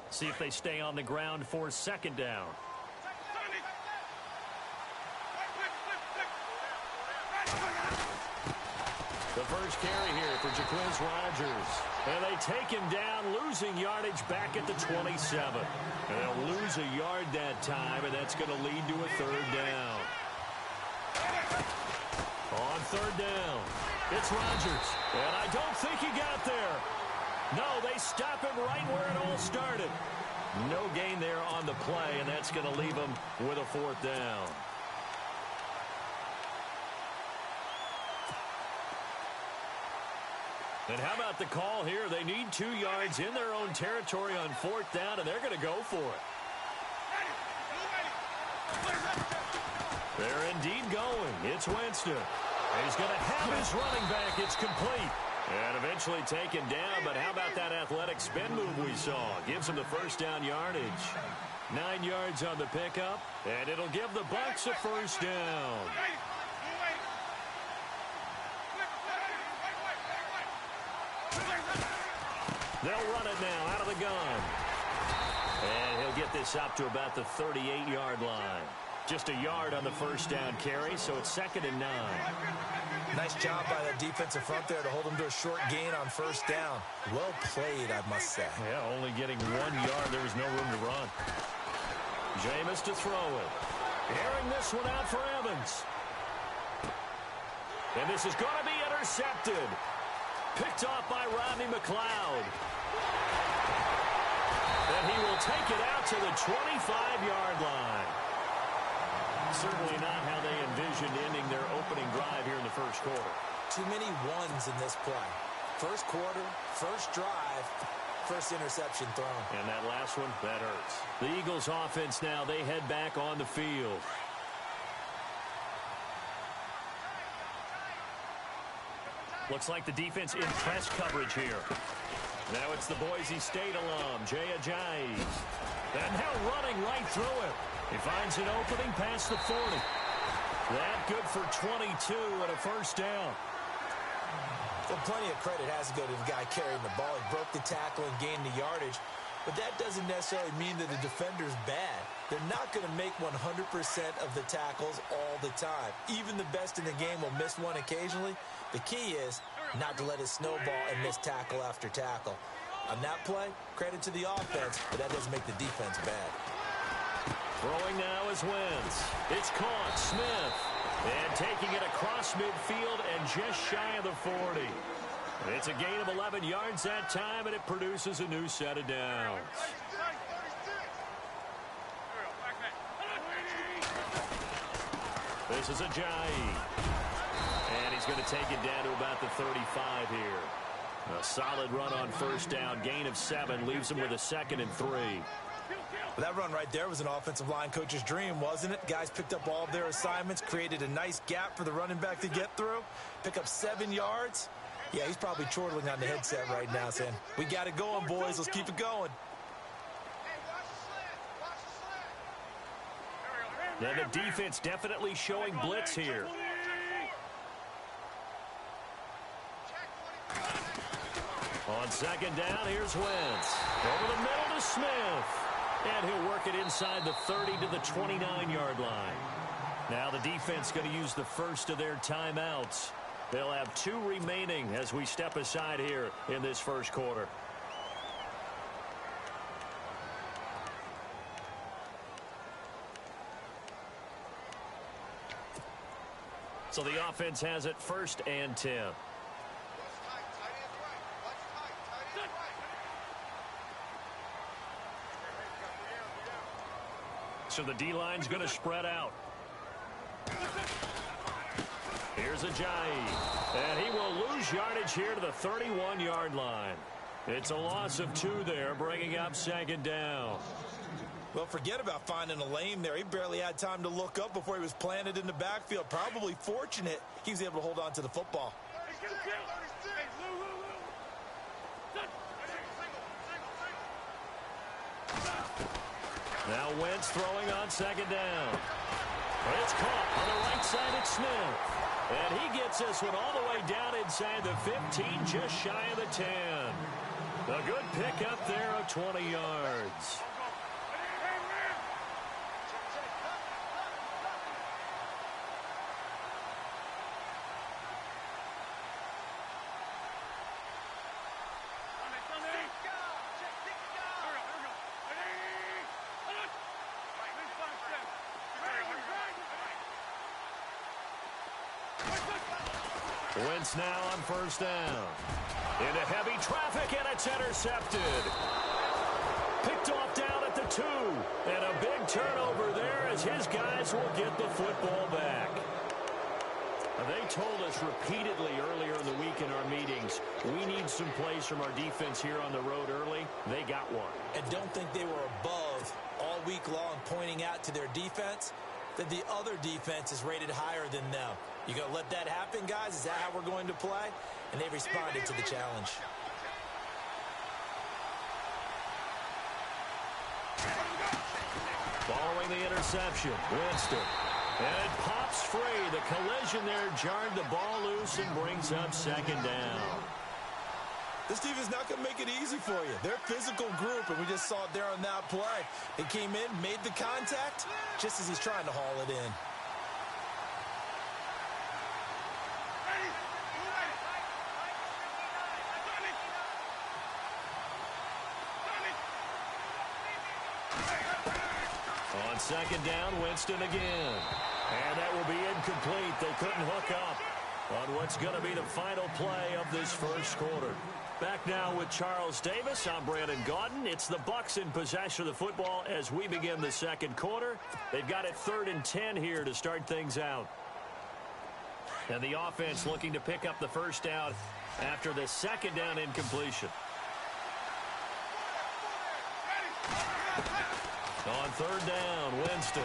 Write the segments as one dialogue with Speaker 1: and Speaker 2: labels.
Speaker 1: See if they stay on the ground for second down. The first carry here for Jacquizz Rodgers. And they take him down, losing yardage back at the 27. And they'll lose a yard that time, and that's going to lead to a third down. On third down, it's Rodgers. And I don't think he got there. No, they stop him right where it all started. No gain there on the play, and that's going to leave him with a fourth down. And how about the call here? They need 2 yards in their own territory on fourth down, and they're going to go for it. They're indeed going. It's Winston. He's going to have his running back. It's complete. And eventually taken down, but how about that athletic spin move we saw? Gives him the first down yardage. 9 yards on the pickup, and it'll give the Bucs a first down. They'll run it now out of the gun. And he'll get this up to about the 38-yard line. Just a yard on the first down carry, so it's 2nd and 9.
Speaker 2: Nice job by the defensive front there to hold him to a short gain on first down. Well played, I must say.
Speaker 1: Yeah, only getting 1 yard. There was no room to run. Jameis to throw it. Airing this one out for Evans. And this is going to be intercepted. Picked off by Rodney McLeod. And he will take it out to the 25-yard line. Certainly not how they envisioned ending their opening drive here in the first quarter.
Speaker 2: Too many ones in this play. First quarter, first drive, first interception thrown.
Speaker 1: And that last one, that hurts. The Eagles offense now, they head back on the field. Looks like the defense in press coverage here. Now it's the Boise State alum, Jay Ajayi. And now running right through it. He finds an opening past the 40. That good for 22 and a first down.
Speaker 2: Well, plenty of credit has to go to the guy carrying the ball. He broke the tackle and gained the yardage. But that doesn't necessarily mean that the defender's bad. They're not going to make 100% of the tackles all the time. Even the best in the game will miss one occasionally. The key is not to let it snowball and miss tackle after tackle. On that play, credit to the offense, but that doesn't make the defense bad.
Speaker 1: Throwing now is Wentz. It's caught. Smith. And taking it across midfield and just shy of the 40. It's a gain of 11 yards that time, and it produces a new set of downs. This is Ajayi. And he's going to take it down to about the 35 here. A solid run on first down. Gain of 7 leaves him with a 2nd and 3.
Speaker 2: That run right there was an offensive line coach's dream, wasn't it? Guys picked up all of their assignments, created a nice gap for the running back to get through, pick up 7 yards. Yeah, he's probably chortling on the headset right now saying, we got it going, boys. Let's keep it going.
Speaker 1: Now the defense definitely showing blitz here. On second down, here's Wentz. Over the middle to Smith. And he'll work it inside the 30 to the 29-yard line. Now the defense going to use the first of their timeouts. They'll have 2 remaining as we step aside here in this first quarter. So the offense has it 1st and 10. So the D-line's going to spread out. Here's Ajayi. And he will lose yardage here to the 31-yard line. It's a loss of 2 there, bringing up 2nd down.
Speaker 2: Well, forget about finding a lane there. He barely had time to look up before he was planted in the backfield. Probably fortunate he was able to hold on to the football.
Speaker 1: Now Wentz throwing on 2nd down. It's caught on the right side at Smith. And he gets this one all the way down inside the 15, just shy of the 10. A good pickup there of 20 yards. Wentz now on first down. Into heavy traffic, and it's intercepted. Picked off down at the 2. And a big turnover there as his guys will get the football back. They told us repeatedly earlier in the week in our meetings, we need some plays from our defense here on the road early. They got one.
Speaker 2: And don't think they were above all week long pointing out to their defense that the other defense is rated higher than them. You going to let that happen, guys? Is that how we're going to play? And they responded to the challenge.
Speaker 1: Following the interception, Winston. And it pops free. The collision there jarred the ball loose and brings up second down.
Speaker 2: This defense not going to make it easy for you. They're a physical group, and we just saw it there on that play. They came in, made the contact, just as he's trying to haul it in.
Speaker 1: On second down, Winston again. And that will be incomplete. They couldn't hook up on what's going to be the final play of this first quarter. Back now with Charles Davis. I'm Brandon Gaudin. It's the Bucs in possession of the football as we begin the second quarter. They've got it 3rd and 10 here to start things out. And the offense looking to pick up the first down after the second down incompletion. On 3rd down, Winston.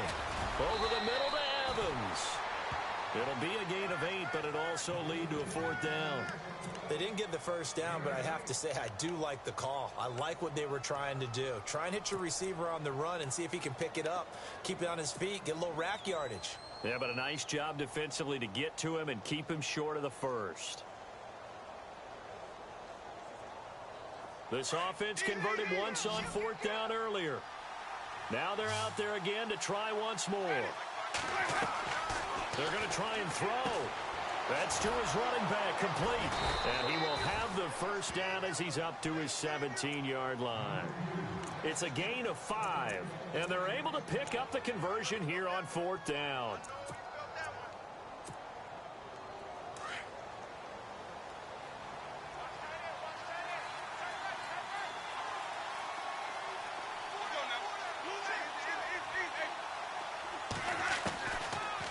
Speaker 1: Over the middle to Evans. It'll be a gain of 8, but it'll also lead to a 4th down.
Speaker 2: They didn't get the first down, but I have to say I do like the call. I like what they were trying to do. Try and hit your receiver on the run and see if he can pick it up. Keep it on his feet, get a little rack yardage.
Speaker 1: Yeah, but a nice job defensively to get to him and keep him short of the first. This offense converted once on 4th down earlier. Now they're out there again to try once more. They're going to try and throw. That's to his running back, complete. And he will have the first down as he's up to his 17-yard line. It's a gain of 5, and they're able to pick up the conversion here on 4th down.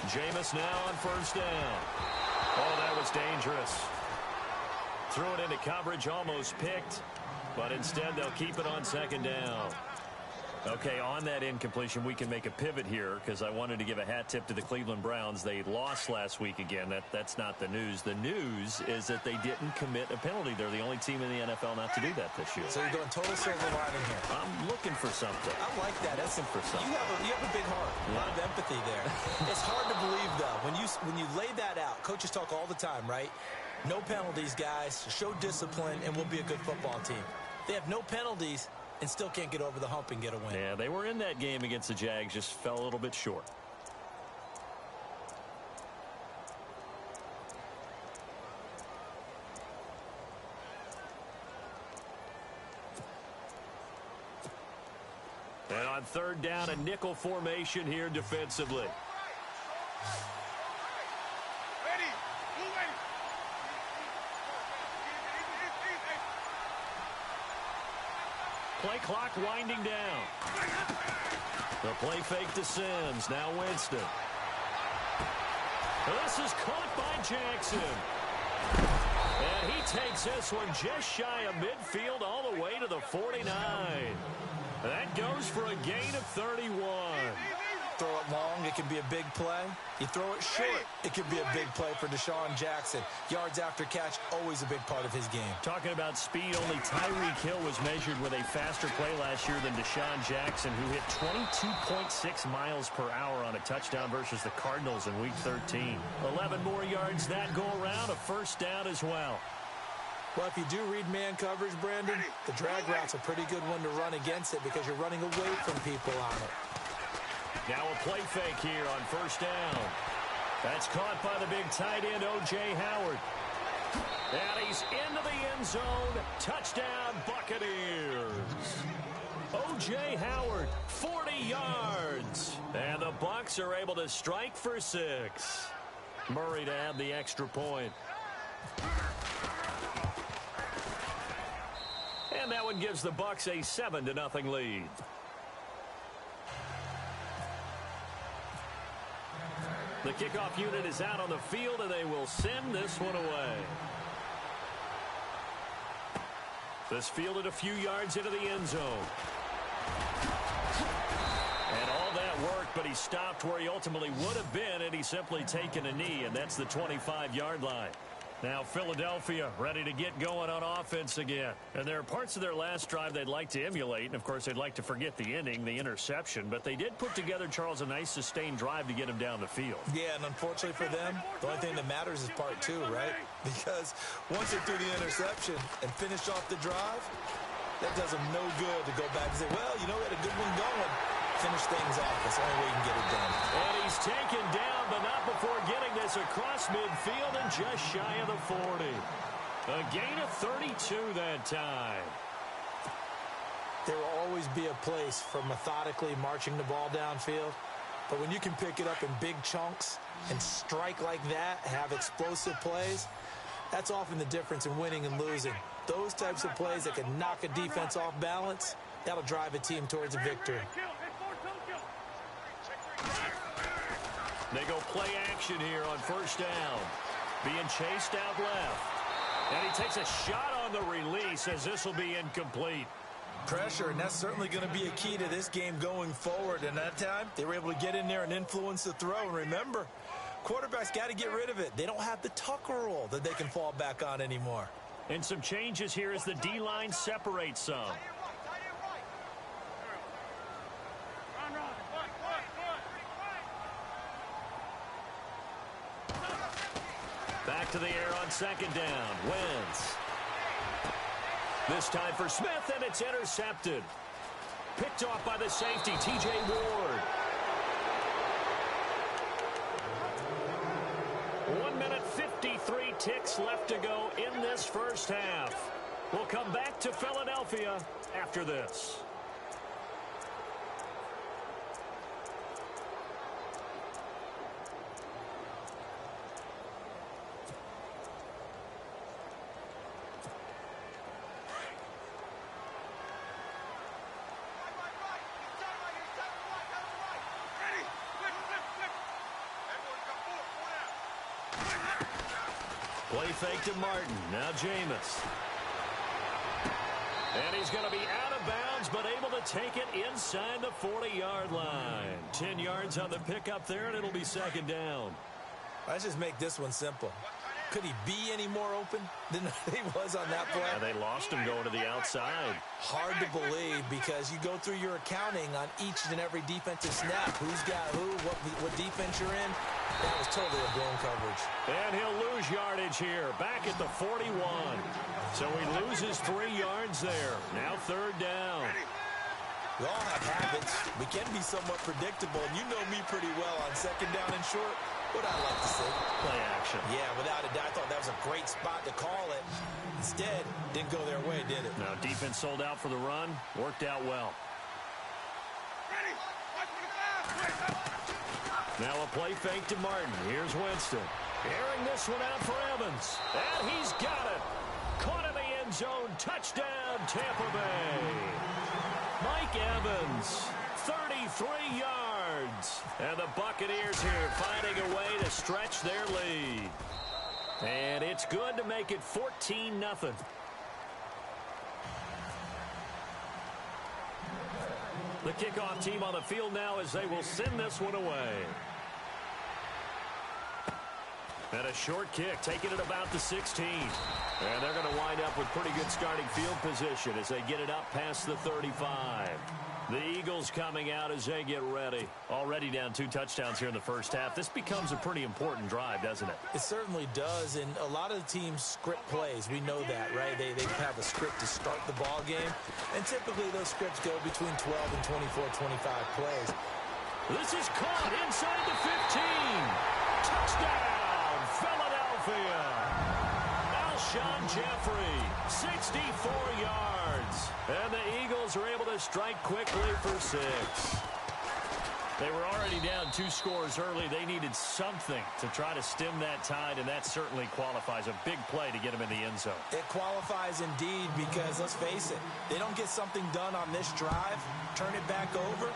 Speaker 1: Jameis now on first down. Oh, that was dangerous. Threw it into coverage, almost picked, but instead they'll keep it on second down. Okay, on that incompletion, we can make a pivot here because I wanted to give a hat tip to the Cleveland Browns. They lost last week again. That's not the news. The news is that they didn't commit a penalty. They're the only team in the NFL not to do that this year.
Speaker 2: So you're going total silver lining here.
Speaker 1: I'm looking for something.
Speaker 2: I like that. That's
Speaker 1: for something.
Speaker 2: You have a big heart. A lot of empathy there. It's hard to believe, though. When you lay that out, coaches talk all the time, right? No penalties, guys. Show discipline, and we'll be a good football team. They have no penalties and still can't get over the hump and get a win.
Speaker 1: Yeah, they were in that game against the Jags, just fell a little bit short. And on 3rd down, a nickel formation here defensively. Play clock winding down. The play fake to Sims. Now Winston. This is caught by Jackson. And he takes this one just shy of midfield all the way to the 49. That goes for a gain of 31.
Speaker 2: Throw it long, it can be a big play. You throw it short, it could be a big play for Deshaun Jackson. Yards after catch, always a big part of his game.
Speaker 1: Talking about speed, only Tyreek Hill was measured with a faster play last year than Deshaun Jackson, who hit 22.6 miles per hour on a touchdown versus the Cardinals in Week 13. 11 more yards that go around, a first down as well.
Speaker 2: Well, if you do read man coverage, Brandon, the drag route's a pretty good one to run against it because you're running away from people on it.
Speaker 1: Now a play fake here on first down. That's caught by the big tight end, O.J. Howard. And he's into the end zone. Touchdown, Buccaneers. O.J. Howard, 40 yards. And the Bucs are able to strike for 6. Murray to add the extra point. And that one gives the Bucs a 7-0 lead. The kickoff unit is out on the field, and they will send this one away. This fielded a few yards into the end zone. And all that worked, but he stopped where he ultimately would have been had he simply taken a knee, and that's the 25-yard line. Now Philadelphia ready to get going on offense again. And there are parts of their last drive they'd like to emulate. And, of course, they'd like to forget the ending, the interception. But they did put together, Charles, a nice sustained drive to get him down the field.
Speaker 2: Yeah, and unfortunately for them, the only thing that matters is part 2, right? Because once they threw the interception and finished off the drive, that does them no good to go back and say, well, you know, we had a good one going. Finish things off. That's the only way you can get it done.
Speaker 1: And he's taken down, but not before getting this across midfield and just shy of the 40. A gain of 32 that time.
Speaker 2: There will always be a place for methodically marching the ball downfield. But when you can pick it up in big chunks and strike like that, have explosive plays, that's often the difference in winning and losing. Those types of plays that can knock a defense off balance, that'll drive a team towards a victory.
Speaker 1: They go play action here on first down. Being chased out left. And he takes a shot on the release as this will be incomplete.
Speaker 2: Pressure, and that's certainly going to be a key to this game going forward. And that time, they were able to get in there and influence the throw. And remember, quarterbacks got to get rid of it. They don't have the Tucker rule that they can fall back on anymore.
Speaker 1: And some changes here as the D-line separates some. Back to the air on second down. Wentz. This time for Smith, and it's intercepted. Picked off by the safety, T.J. Ward. 1 minute, 53 ticks left to go in this first half. We'll come back to Philadelphia after this. Play fake to Martin. Now Jameis. And he's going to be out of bounds, but able to take it inside the 40-yard line. 10 yards on the pickup there, and it'll be second down.
Speaker 2: Let's just make this one simple. Could he be any more open than he was on that play?
Speaker 1: Yeah, they lost him going to the outside.
Speaker 2: Hard to believe because you go through your accounting on each and every defensive snap. Who's got who, what defense you're in. That was totally a blown coverage.
Speaker 1: And he'll lose yardage here, back at the 41. So he loses 3 yards there. Now third down.
Speaker 2: We all have habits. We can be somewhat predictable, and you know me pretty well on second down and short. What I like to see.
Speaker 1: Play action.
Speaker 2: Yeah, without a doubt, I thought that was a great spot to call it. Instead, didn't go their way, did it?
Speaker 1: Now defense sold out for the run. Worked out well. Now a play fake to Martin. Here's Winston. Airing this one out for Evans. And he's got it. Caught in the end zone. Touchdown, Tampa Bay. Mike Evans, 33 yards. And the Buccaneers here finding a way to stretch their lead. And it's good to make it 14-0. The kickoff team on the field now as they will send this one away. And a short kick, taking it about the 16. And they're going to wind up with pretty good starting field position as they get it up past the 35. The Eagles coming out as they get ready. Already down 2 touchdowns here in the first half. This becomes a pretty important drive, doesn't it?
Speaker 2: It certainly does, and a lot of the teams script plays. We know that, right? They have a script to start the ball game, and typically those scripts go between 12 and 24, 25 plays.
Speaker 1: This is caught inside the 15. Touchdown, Philadelphia. Alshon Jeffrey, 64 yards. And the Eagles are able to strike quickly for 6. They were already down 2 scores early. They needed something to try to stem that tide, and that certainly qualifies. A big play to get them in the end zone.
Speaker 2: It qualifies indeed because, let's face it, they don't get something done on this drive, turn it back over,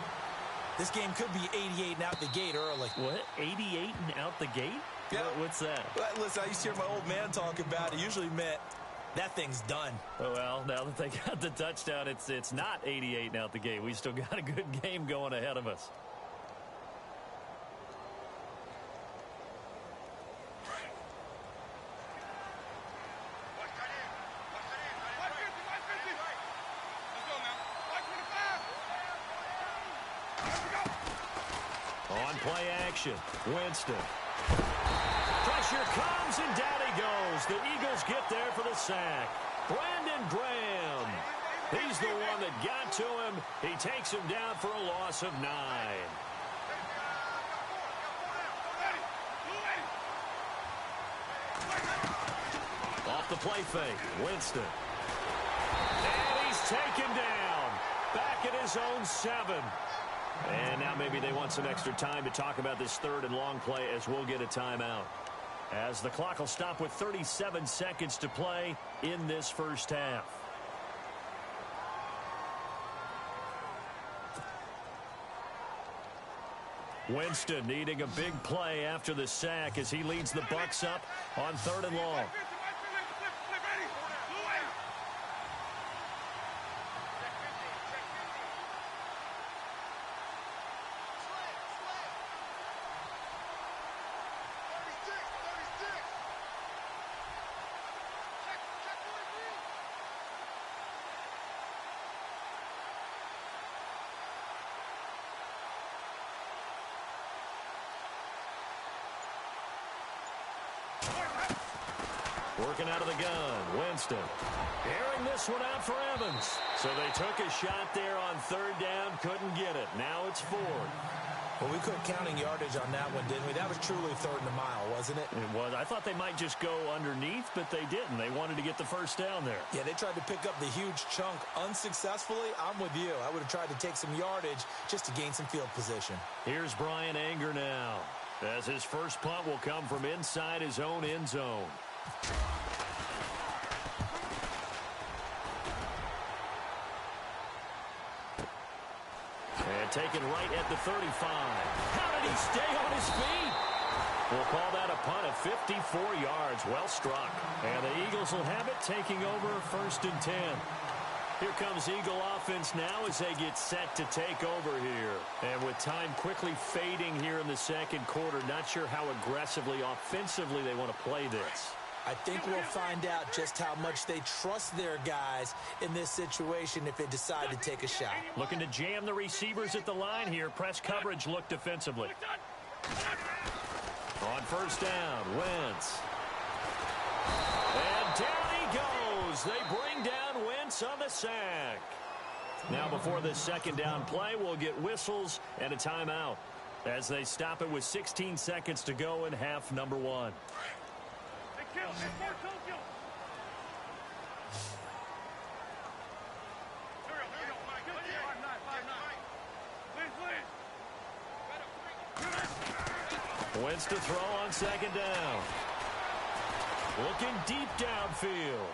Speaker 2: this game could be 88 and out the gate early.
Speaker 1: What? 88 and out the gate?
Speaker 2: Yeah.
Speaker 1: What's that?
Speaker 2: Well, listen, I used to hear my old man talk about it. Usually meant that thing's done.
Speaker 1: Oh, well, now that they got the touchdown, it's not 88 and out the gate. We still got a good game going ahead of us. On play action, Winston. Pressure comes, and down he goes. The Eagles get there for the sack. Brandon Graham. He's the one that got to him. He takes him down for a loss of 9. Off the play fake, Winston. And he's taken down. Back at his own 7. And now maybe they want some extra time to talk about this third and long play as we'll get a timeout. As the clock will stop with 37 seconds to play in this first half. Winston needing a big play after the sack as he leads the Bucs up on 3rd and long. Working out of the gun, Winston. Airing this one out for Evans. So they took a shot there on 3rd down, couldn't get it. Now it's 4th.
Speaker 2: Well, we quit counting yardage on that one, didn't we? That was truly 3rd and a mile, wasn't it?
Speaker 1: It was. I thought they might just go underneath, but they didn't. They wanted to get the first down there.
Speaker 2: Yeah, they tried to pick up the huge chunk unsuccessfully. I'm with you. I would have tried to take some yardage just to gain some field position.
Speaker 1: Here's Brian Anger now, as his first punt will come from inside his own end zone. And taken right at the 35. How did he stay on his feet? We'll call that a punt of 54 yards. Well struck. And the Eagles will have it, taking over 1st and 10. Here comes Eagle offense now as they get set to take over here. And with time quickly fading here in the second quarter, not sure how aggressively, offensively they want to play this.
Speaker 2: I think we'll find out just how much they trust their guys in this situation if they decide to take a shot.
Speaker 1: Looking to jam the receivers at the line here. Press coverage look defensively. On 1st down, Wentz. And down he goes. They bring down Wentz on the sack. Now before this 2nd down play, we'll get whistles and a timeout as they stop it with 16 seconds to go in half number 1. Wentz to throw on 2nd down. Looking deep downfield.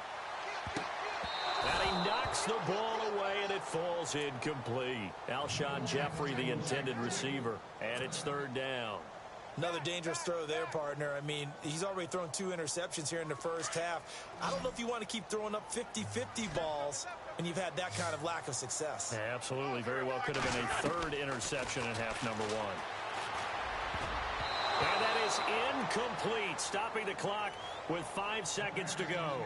Speaker 1: And he knocks the ball away, and it falls incomplete. Alshon Jeffrey, the intended receiver. And it's 3rd down.
Speaker 2: Another dangerous throw there, partner. I mean, he's already thrown 2 interceptions here in the first half. I don't know if you want to keep throwing up 50-50 balls and you've had that kind of lack of success.
Speaker 1: Yeah, absolutely. Very well could have been a 3rd interception in half number 1. And that is incomplete, stopping the clock with 5 seconds to go.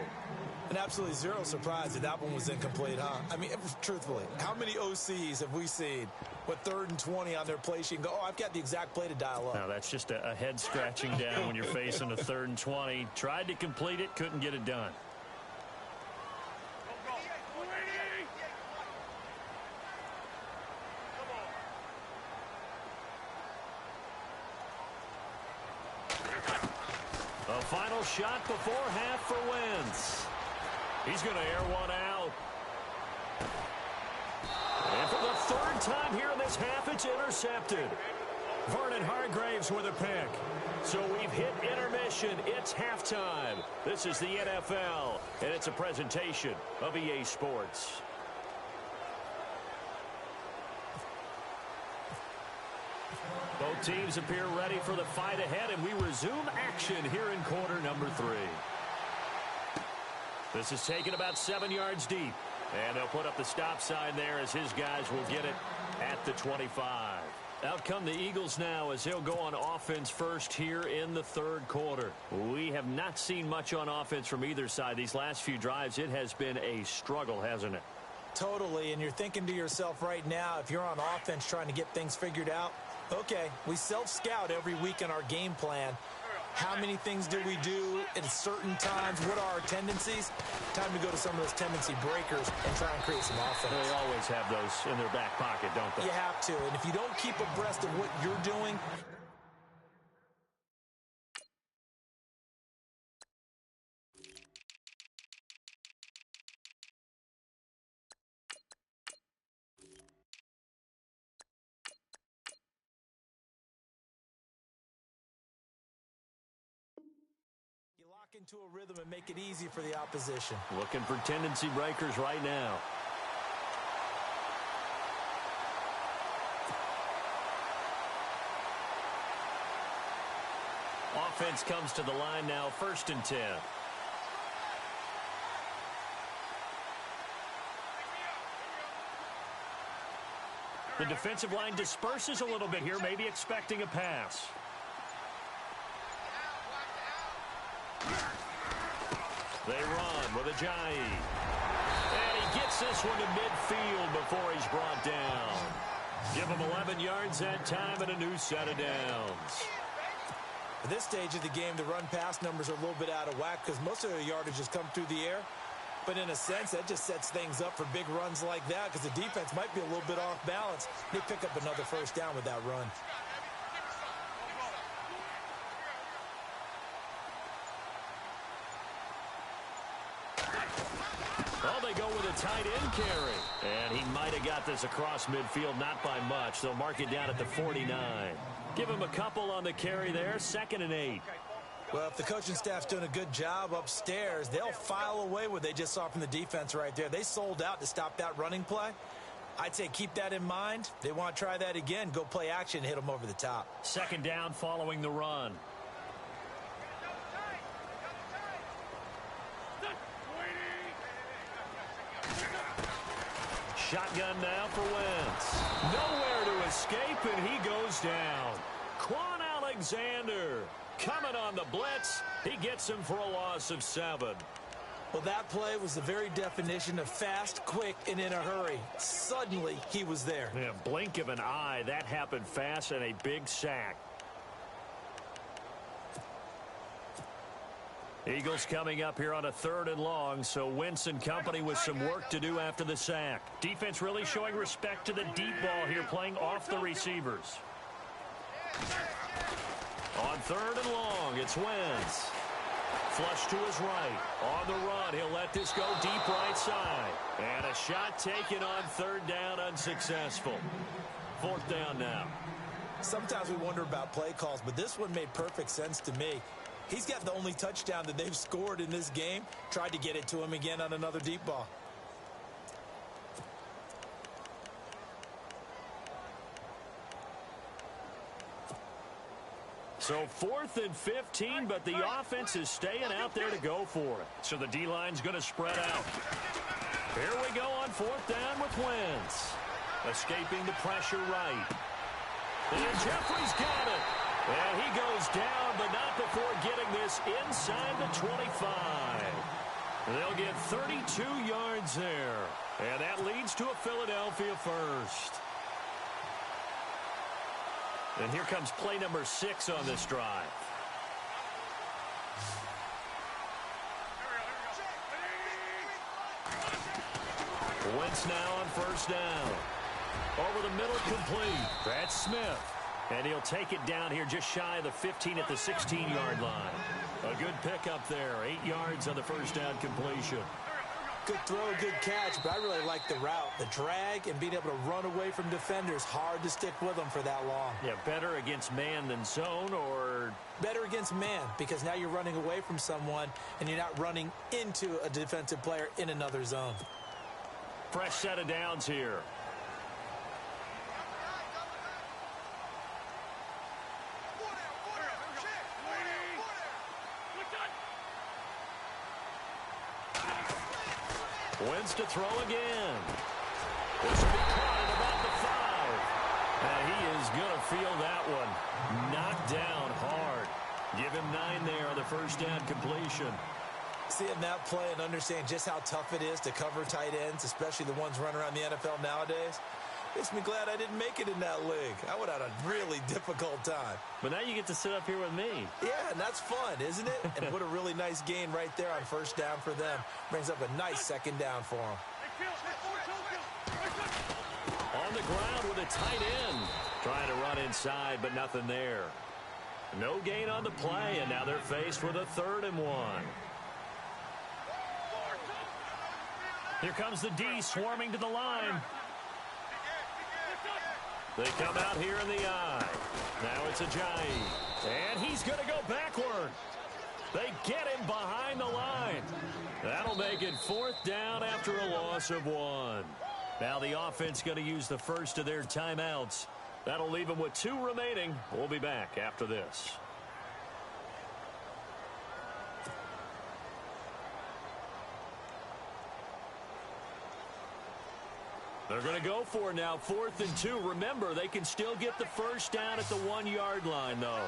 Speaker 2: And absolutely zero surprise that that one was incomplete, huh? I mean, truthfully, how many OCs have we seen with 3rd and 20 on their play sheet and go, oh, I've got the exact play to dial up?
Speaker 1: Now, that's just a head scratching down when you're facing a 3rd and 20. Tried to complete it, couldn't get it done. A final shot before half for Wentz. He's going to air one out. And for the 3rd time here in this half, it's intercepted. Vernon Hargraves with a pick. So we've hit intermission. It's halftime. This is the NFL, and it's a presentation of EA Sports. Both teams appear ready for the fight ahead, and we resume action here in quarter number 3. This is taken about 7 yards deep. And they'll put up the stop sign there as his guys will get it at the 25. Out come the Eagles now as they'll go on offense first here in the 3rd quarter. We have not seen much on offense from either side. These last few drives, it has been a struggle, hasn't it?
Speaker 2: Totally, and you're thinking to yourself right now, if you're on offense trying to get things figured out, okay, we self-scout every week in our game plan. How many things do we do at certain times? What are our tendencies? Time to go to some of those tendency breakers and try and create some offense.
Speaker 1: They always have those in their back pocket, don't they?
Speaker 2: You have to, and if you don't keep abreast of what you're doing, into a rhythm and make it easy for the opposition.
Speaker 1: Looking for tendency breakers right now. Offense comes to the line now, 1st and 10. The defensive line disperses a little bit here, maybe expecting a pass. They run with Ajayi. And he gets this one to midfield before he's brought down. Give him 11 yards that time and a new set of downs.
Speaker 2: At this stage of the game, the run-pass numbers are a little bit out of whack because most of their yardage has come through the air. But in a sense, that just sets things up for big runs like that because the defense might be a little bit off balance. They pick up another 1st down with that run.
Speaker 1: Well, they go with a tight end carry. And he might have got this across midfield, not by much. They'll mark it down at the 49. Give him a couple on the carry there, 2nd and 8.
Speaker 2: Well, if the coaching staff's doing a good job upstairs, they'll file away what they just saw from the defense right there. They sold out to stop that running play. I'd say keep that in mind. They want to try that again. Go play action, hit them over the top.
Speaker 1: 2nd down following the run. Shotgun now for Wentz. Nowhere to escape, and he goes down. Quan Alexander coming on the blitz. He gets him for a loss of 7.
Speaker 2: Well, that play was the very definition of fast, quick, and in a hurry. Suddenly, he was there.
Speaker 1: Yeah, blink of an eye. That happened fast and a big sack. Eagles coming up here on a 3rd and long, so Wentz and company with some work to do after the sack. Defense really showing respect to the deep ball here, playing off the receivers. On 3rd and long, it's Wentz. Flush to his right. On the run, he'll let this go deep right side. And a shot taken on 3rd down, unsuccessful. 4th down now.
Speaker 2: Sometimes we wonder about play calls, but this one made perfect sense to me. He's got the only touchdown that they've scored in this game. Tried to get it to him again on another deep ball.
Speaker 1: So 4th and 15, but the offense is staying out there to go for it. So the D-line's going to spread out. Here we go on 4th down with Wentz. Escaping the pressure right. And Jeffrey's got it. And he goes down, but not before getting this inside the 25. They'll get 32 yards there. And that leads to a Philadelphia first. And here comes play number 6 on this drive. Wentz now on first down. Over the middle, complete. That's Smith. And he'll take it down here just shy of the 15 at the 16-yard line. A good pickup there. 8 yards on the first down completion.
Speaker 2: Good throw, good catch, but I really like the route. The drag and being able to run away from defenders. Hard to stick with them for that long.
Speaker 1: Yeah, better against man than zone, or?
Speaker 2: Better against man, because now you're running away from someone and you're not running into a defensive player in another zone.
Speaker 1: Fresh set of downs here. Wentz to throw again. This will be caught at about the 5. And he is going to feel that one. Knocked down hard. Give him 9 there on the first down completion.
Speaker 2: Seeing that play and understand just how tough it is to cover tight ends, especially the ones running around the NFL nowadays, makes me glad I didn't make it in that league. I would have had a really difficult time.
Speaker 1: But now you get to sit up here with me.
Speaker 2: Yeah, and that's fun, isn't it? And what a really nice gain right there on first down for them. Brings up a nice second down for them.
Speaker 1: On the ground with a tight end. Trying to run inside, but nothing there. No gain on the play, and now they're faced with a 3rd and 1. Here comes the D swarming to the line. They come out here in the I. Now it's Ajayi. And he's going to go backward. They get him behind the line. That'll make it 4th down after a loss of 1. Now the offense going to use the first of their timeouts. That'll leave them with 2 remaining. We'll be back after this. They're going to go for it now, 4th and 2. Remember, they can still get the first down at the 1-yard line, though.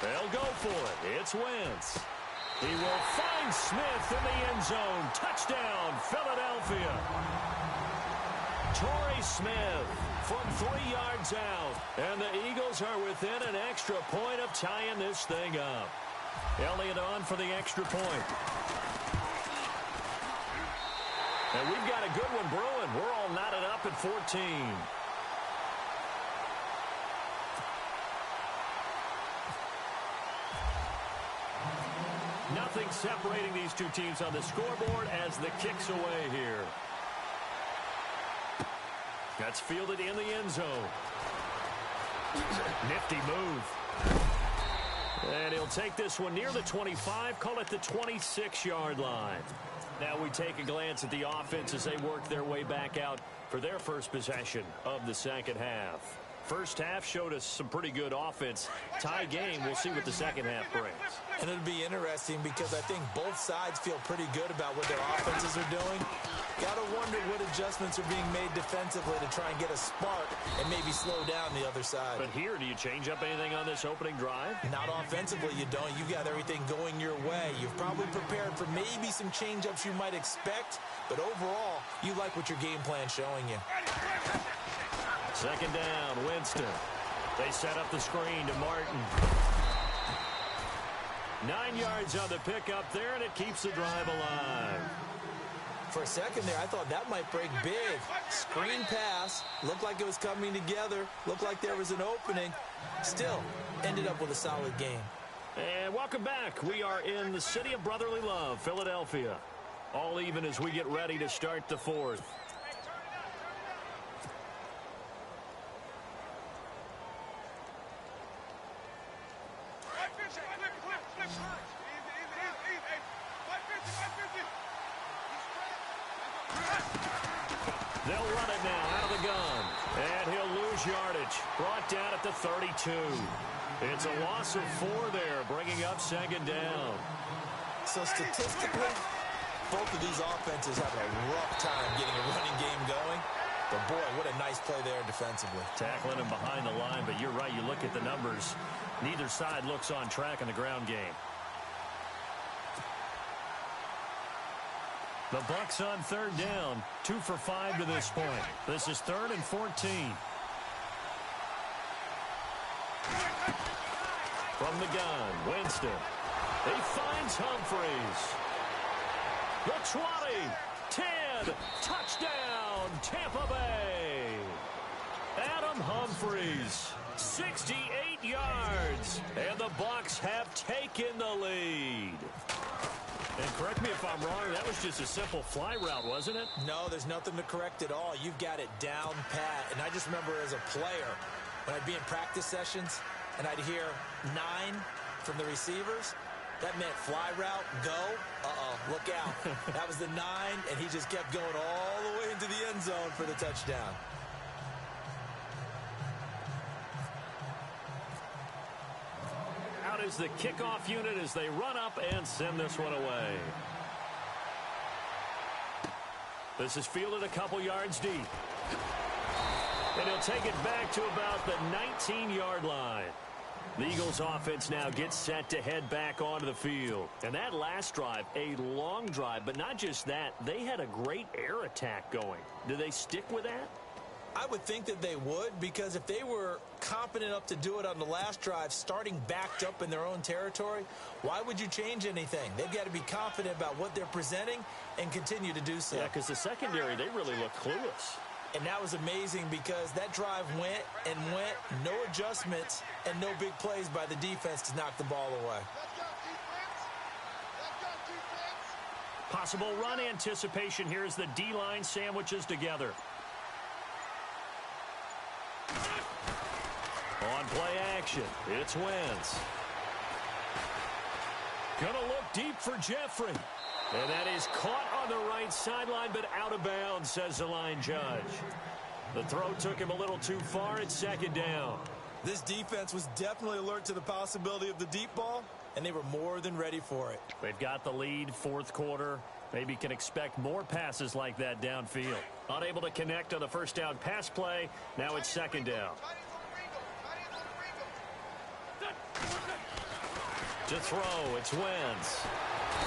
Speaker 1: They'll go for it. It's Wentz. He will find Smith in the end zone. Touchdown, Philadelphia. Torrey Smith from 3 yards out. And the Eagles are within an extra point of tying this thing up. Elliott on for the extra point. And we've got a good one brewing. We're all knotted up at 14. Nothing separating these two teams on the scoreboard as the kick's away here. That's fielded in the end zone. Nifty move. And he'll take this one near the 25, call it the 26-yard line. Now we take a glance at the offense as they work their way back out for their first possession of the second half. First half showed us some pretty good offense. Tie game, we'll see what the second half brings.
Speaker 2: And it'll be interesting because I think both sides feel pretty good about what their offenses are doing. Got to wonder what adjustments are being made defensively to try and get a spark and maybe slow down the other side.
Speaker 1: But here, do you change up anything on this opening drive?
Speaker 2: Not offensively, you don't. You've got everything going your way. You've probably prepared for maybe some change-ups you might expect, but overall, you like what your game plan's showing you.
Speaker 1: Second down, Winston. They set up the screen to Martin. 9 yards on the pickup there, and it keeps the drive alive.
Speaker 2: For a second there, I thought that might break big. Screen pass. Looked like it was coming together. Looked like there was an opening. Still, ended up with a solid game.
Speaker 1: And welcome back. We are in the city of brotherly love, Philadelphia. All even as we get ready to start the fourth. They'll run it now out of the gun. And he'll lose yardage. Brought down at the 32. It's a loss of 4 there, bringing up second down.
Speaker 2: So statistically, both of these offenses have a rough time getting a running game going. But, boy, what a nice play there defensively.
Speaker 1: Tackling him behind the line, but you're right. You look at the numbers. Neither side looks on track in the ground game. The Bucs on third down. 2 for 5 to this point. This is 3rd and 14. From the gun, Winston. He finds Humphries. The 20, 10, touchdown, Tampa Bay. Adam Humphries, 68 yards, and the Bucs have taken the lead. And correct me if I'm wrong, that was just a simple fly route, wasn't it?
Speaker 2: No, there's nothing to correct at all. You've got it down pat. And I just remember as a player, when I'd be in practice sessions, and I'd hear 9 from the receivers, that meant fly route, go, look out. That was the 9, and he just kept going all the way into the end zone for the touchdown.
Speaker 1: Out is the kickoff unit as they run up and send this one away. This is fielded a couple yards deep. And he'll take it back to about the 19-yard line. The Eagles offense now gets set to head back onto the field. And that last drive, a long drive, but not just that, they had a great air attack going. Do they stick with that?
Speaker 2: I would think that they would, because if they were confident enough to do it on the last drive, starting backed up in their own territory, why would you change anything? They've got to be confident about what they're presenting and continue to do so.
Speaker 1: Yeah, because the secondary, they really look clueless.
Speaker 2: And that was amazing because that drive went and went, no adjustments, and no big plays by the defense to knock the ball away.
Speaker 1: Possible run anticipation here as the D-line sandwiches together. On play action, it's Wentz. Gonna look deep for Jeffrey. And that is caught on the right sideline, but out of bounds, says the line judge. The throw took him a little too far. It's 2nd down.
Speaker 2: This defense was definitely alert to the possibility of the deep ball, and they were more than ready for it.
Speaker 1: They've got the lead, 4th quarter. Maybe can expect more passes like that downfield. Unable to connect on the first down pass play. Now it's 2nd down. To throw, it's Wentz.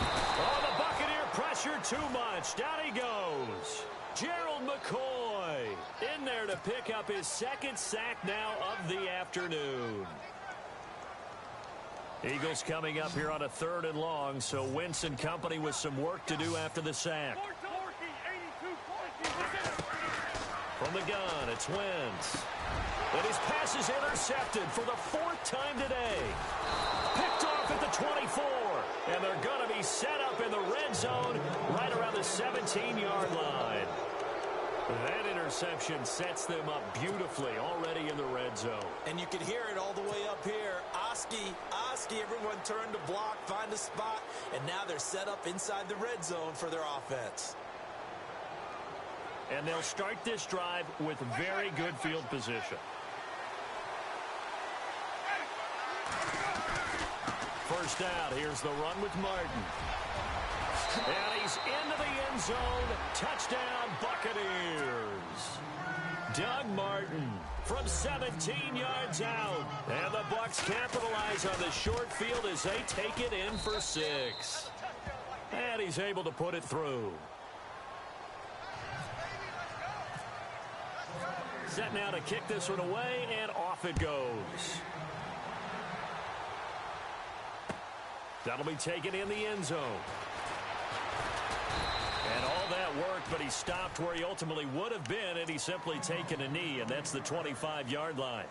Speaker 1: Oh, the Buccaneer pressure too much. Down he goes. Gerald McCoy in there to pick up his 2nd sack now of the afternoon. Eagles coming up here on a 3rd and long, so Wentz and company with some work to do after the sack. From the gun, it's Wentz. And his pass is intercepted for the 4th time today. Picked off at the 24. And they're going to be set up in the red zone right around the 17-yard line. That interception sets them up beautifully already in the red zone.
Speaker 2: And you can hear it all the way up here. Oski, everyone turned to block, find a spot, and now they're set up inside the red zone for their offense.
Speaker 1: And they'll start this drive with very good field position. First down, here's the run with Martin. And he's into the end zone. Touchdown, Buccaneers. Doug Martin from 17 yards out. And the Bucs capitalize on the short field as they take it in for 6. And he's able to put it through. Set now to kick this one away, and off it goes. That'll be taken in the end zone. And all that worked, but he stopped where he ultimately would have been, and he's simply taken a knee, and that's the 25-yard line.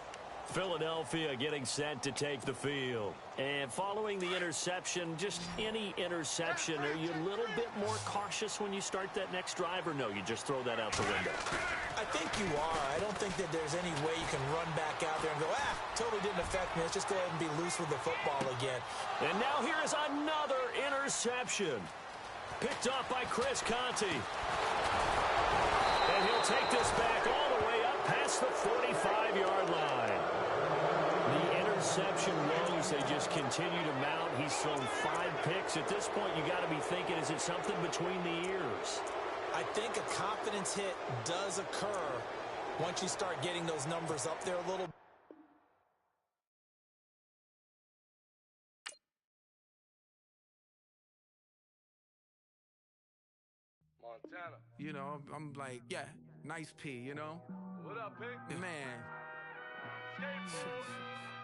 Speaker 1: Philadelphia getting set to take the field. And following the interception, just any interception, are you a little bit more cautious when you start that next drive, or no, you just throw that out the window?
Speaker 2: I think you are. I don't think that there's any way you can run back out there and go, totally didn't affect me. Let's just go ahead and be loose with the football again.
Speaker 1: And now here is another interception. Picked off by Chris Conte. And he'll take this back all the way up past the 45-yard line. The interception woes, they just continue to mount. He's thrown 5 picks. At this point, you got to be thinking, is it something between the ears?
Speaker 2: I I think a confidence hit does occur once you start getting those numbers up there a little.
Speaker 3: Montana.
Speaker 4: You know, I'm like, yeah, nice P, you know?
Speaker 3: What up, Big?
Speaker 4: Man.
Speaker 3: Skateboard.